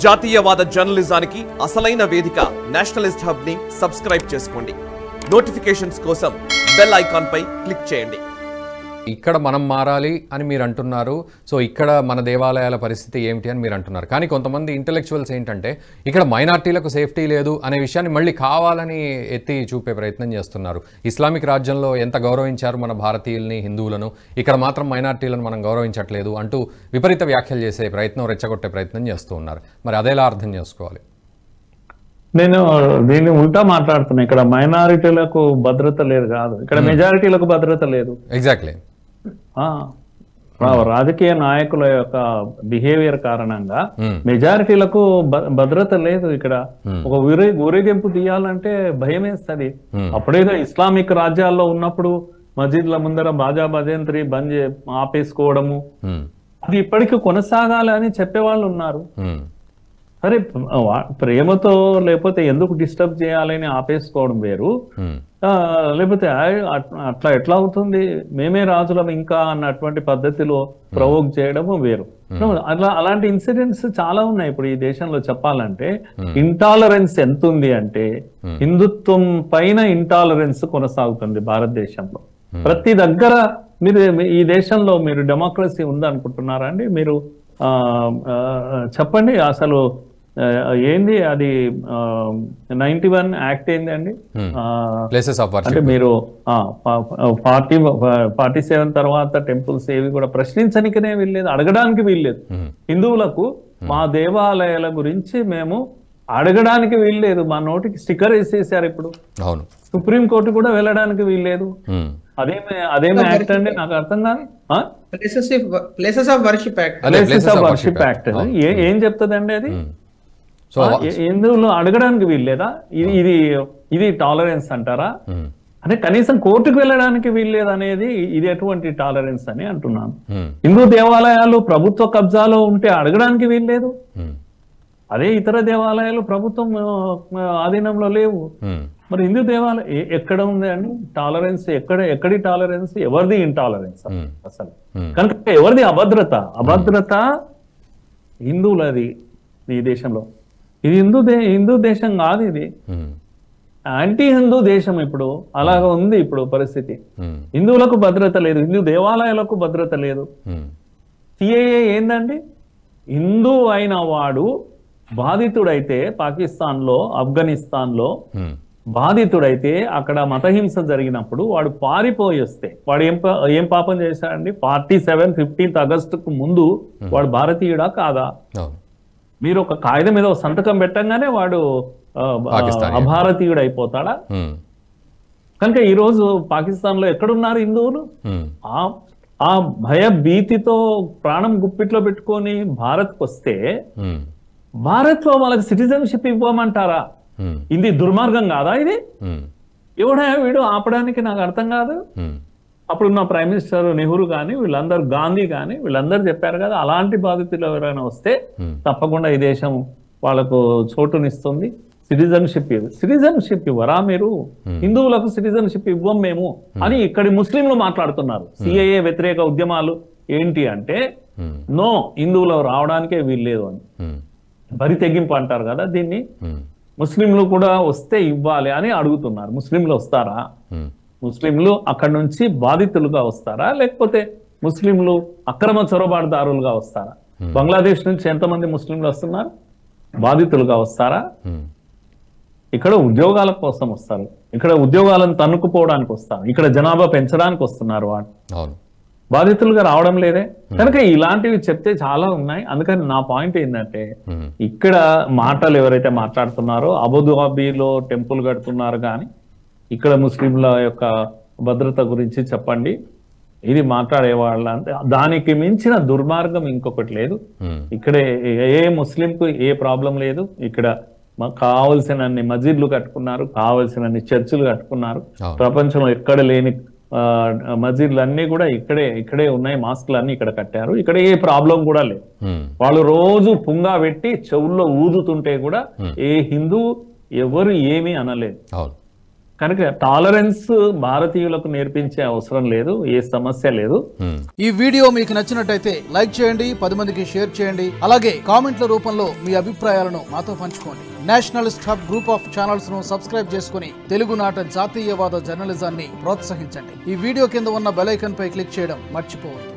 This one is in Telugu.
జాతీయవాద జర్నలిజానికి అసలైన వేదిక నేషనలిస్ట్ హబ్ ని సబ్స్క్రైబ్ చేసుకోండి. నోటిఫికేషన్స్ కోసం బెల్ ఐకాన్ పై క్లిక్ చేయండి. ఇక్కడ మనం మారాలి అని మీరు అంటున్నారు. సో ఇక్కడ మన దేవాలయాల పరిస్థితి ఏమిటి అని మీరు అంటున్నారు. కానీ కొంతమంది ఇంటెలెక్చువల్స్ ఏంటంటే ఇక్కడ మైనార్టీలకు సేఫ్టీ లేదు అనే విషయాన్ని మళ్ళీ కావాలని ఎత్తి చూపే ప్రయత్నం చేస్తున్నారు. ఇస్లామిక్ రాజ్యంలో ఎంత గౌరవించారు మన భారతీయుల్ని, హిందువులను, ఇక్కడ మాత్రం మైనార్టీలను మనం గౌరవించట్లేదు అంటూ విపరీత వ్యాఖ్యలు చేసే ప్రయత్నం, రెచ్చగొట్టే ప్రయత్నం చేస్తూ ఉన్నారు. మరి అదేలా అర్థం చేసుకోవాలి? నేను దీన్ని ఉల్టా మాట్లాడుతున్నా. ఇక్కడ మైనారిటీలకు భద్రత లేదు కాదు, ఇక్కడ మెజారిటీలకు భద్రత లేదు. ఎగ్జాక్ట్లీ. రాజకీయ నాయకుల యొక్క బిహేవియర్ కారణంగా మెజారిటీలకు భద్రత లేదు. ఇక్కడ ఒక ఊరేగింపు తీయాలంటే భయం వేస్తుంది. అప్పుడేదో ఇస్లామిక్ రాజ్యాల్లో ఉన్నప్పుడు మస్జిద్ల ముందర బాజా భజంత్రి బంద్ ఆపేసుకోవడము, అది ఇప్పటికీ కొనసాగాలి అని చెప్పేవాళ్ళు ఉన్నారు. సరే, ప్రేమతో లేకపోతే ఎందుకు డిస్టర్బ్ చేయాలని ఆపేసుకోవడం వేరు, లేకపోతే అట్లా ఎట్లా అవుతుంది, మేమే రాజులం ఇంకా అన్నటువంటి పద్ధతిలో ప్రవోక్ చేయడము వేరు. అలాంటి ఇన్సిడెంట్స్ చాలా ఉన్నాయి ఇప్పుడు ఈ దేశంలో. చెప్పాలంటే ఇంటాలరెన్స్ ఎంత ఉంది అంటే హిందుత్వం పైన ఇంటాలరెన్స్ కొనసాగుతుంది భారతదేశంలో. ప్రతి దగ్గర మీరు ఈ దేశంలో మీరు డెమోక్రసీ ఉందనుకుంటున్నారా అండి? మీరు చెప్పండి అసలు ఏంది అది 91 యాక్ట్ ఏంది అండి? అంటే మీరు 47 తర్వాత టెంపుల్స్ ఏవి కూడా ప్రశ్నించనికనే వీల్లేదు, అడగడానికి వీల్లేదు. హిందువులకు మా దేవాలయాల గురించి మేము అడగడానికి వీల్లేదు. మా నోటికి స్టిక్కర్ వేసేసారు ఇప్పుడు. సుప్రీం కోర్టు కూడా వెళ్ళడానికి వీల్లేదు. అదేమి యాక్ట్ అండి? నాకు అర్థం కాదు. ప్లేసెస్ ఆఫ్ వర్షిప్ యాక్ట్ ఏం చెప్తుందండి అది? ఎందులో అడగడానికి వీల్లేదా? ఇది టాలరెన్స్ అంటారా? అంటే కనీసం కోర్టుకు వెళ్ళడానికి వీల్లేదు అనేది ఇది ఎటువంటి టాలరెన్స్ అని అంటున్నాను. హిందూ దేవాలయాలు ప్రభుత్వ కబ్జాలో ఉంటే అడగడానికి వీల్లేదు. అదే ఇతర దేవాలయాలు ప్రభుత్వం ఆధీనంలో లేవు. మరి హిందూ దేవాలయం ఎక్కడ ఉంది అండి టాలరెన్స్? ఎక్కడి టాలరెన్స్? ఎవరిది ఇంటాలరెన్స్ అసలు? కనుక ఎవరిది అభద్రత హిందువులది ఈ దేశంలో. ఇది హిందూ దేశం కాదు, ఇది యాంటీ హిందూ దేశం. ఇప్పుడు అలాగ ఉంది ఇప్పుడు పరిస్థితి. హిందువులకు భద్రత లేదు, హిందూ దేవాలయాలకు భద్రత లేదు. సిఏఏ ఏందండి? హిందూ అయిన వాడు బాధితుడైతే పాకిస్తాన్ లో, ఆఫ్ఘనిస్తాన్ లో బాధితుడైతే అక్కడ మతహింస జరిగినప్పుడు వాడు పారిపోయి వస్తే వాడు ఏం పాపం చేశాడండి? 47 15th ఆగస్టుకు ముందు వాడు భారతీయుడా కాదా? మీరు ఒక కాగితం మీద సంతకం పెట్టంగానే వాడు అభారతీయుడు అయిపోతాడా? కనుక ఈ రోజు పాకిస్తాన్ లో ఎక్కడున్నారు హిందువులు? ఆ భయ భీతితో ప్రాణం గుప్పిట్లో పెట్టుకొని భారత్కు వస్తే భారత్ లో వాళ్ళకి సిటిజన్షిప్ ఇవ్వమంటారా? ఇది దుర్మార్గం కాదా? ఇది ఎవడా వీడు ఆపడానికి? నాకు అర్థం కాదు. అప్పుడున్న ప్రైమ్ మినిస్టర్ నెహ్రూ కానీ వీళ్ళందరూ, గాంధీ కానీ వీళ్ళందరూ చెప్పారు కదా, అలాంటి బాధితులు ఎవరైనా వస్తే తప్పకుండా ఈ దేశం వాళ్ళకు చోటునిస్తుంది. సిటిజన్షిప్ ఇవ్వరా మీరు? హిందువులకు సిటిజన్షిప్ ఇవ్వం మేము అని ఇక్కడి ముస్లింలు మాట్లాడుతున్నారు. సిఏఏ వ్యతిరేక ఉద్యమాలు ఏంటి అంటే నో, హిందువులు రావడానికే వీల్లేదు అని. బరి తెగింపు అంటారు కదా దీన్ని. ముస్లింలు కూడా వస్తే ఇవ్వాలి అని అడుగుతున్నారు. ముస్లింలు వస్తారా? ముస్లింలు అక్కడి నుంచి బాధితులుగా వస్తారా, లేకపోతే ముస్లింలు అక్రమ చొరబాటుదారులుగా వస్తారా? బంగ్లాదేశ్ నుంచి ఎంతమంది ముస్లింలు వస్తున్నారు? బాధితులుగా వస్తారా? ఇక్కడ ఉద్యోగాల కోసం వస్తారు, ఇక్కడ ఉద్యోగాలను తన్నుకుపోవడానికి వస్తారు, ఇక్కడ జనాభా పెంచడానికి వస్తున్నారు. వాడు బాధితులుగా రావడం లేదే. కనుక ఇలాంటివి చెప్తే చాలా ఉన్నాయి. అందుకని నా పాయింట్ ఏంటంటే ఇక్కడ మాటలు ఎవరైతే మాట్లాడుతున్నారో అబుదాబిలో టెంపుల్ కడుతున్నారు కానీ ఇక్కడ ముస్లింల యొక్క భద్రత గురించి చెప్పండి, ఇది మాట్లాడేవాళ్ళ అంటే దానికి మించిన దుర్మార్గం ఇంకొకటి లేదు. ఇక్కడ ఏ ముస్లింకు ఏ ప్రాబ్లం లేదు. ఇక్కడ కావలసినన్ని మస్జిద్లు కట్టుకున్నారు, కావలసినన్ని చర్చిలు కట్టుకున్నారు. ప్రపంచంలో ఎక్కడ లేని మస్జిద్లు అన్ని కూడా ఇక్కడే ఉన్నాయి. మాస్కులు అన్ని ఇక్కడ కట్టారు. ఇక్కడ ఏ ప్రాబ్లం కూడా లేదు. వాళ్ళు రోజు పుంగా పెట్టి చెవుల్లో ఊదుతుంటే కూడా ఏ హిందూ ఎవరు ఏమీ అనలేదు. కనుక టాలరెన్స్ భారతీయులకు నేర్పించే అవసరం లేదు, ఏ సమస్య లేదు. ఈ వీడియో మీకు నచ్చినట్టయితే లైక్ చేయండి, 10 మందికి షేర్ చేయండి. అలాగే కామెంట్ల రూపంలో మీ అభిప్రాయాలను మాతో పంచుకోండి. Nationalist hub group of channels ను సబ్స్క్రైబ్ చేసుకుని తెలుగునాట జాతీయవాద జర్నలిజాన్ని ప్రోత్సహించండి. ఈ వీడియో కింద ఉన్న బెల్ ఐకాన్ పై క్లిక్ చేయడం మర్చిపోవద్దు.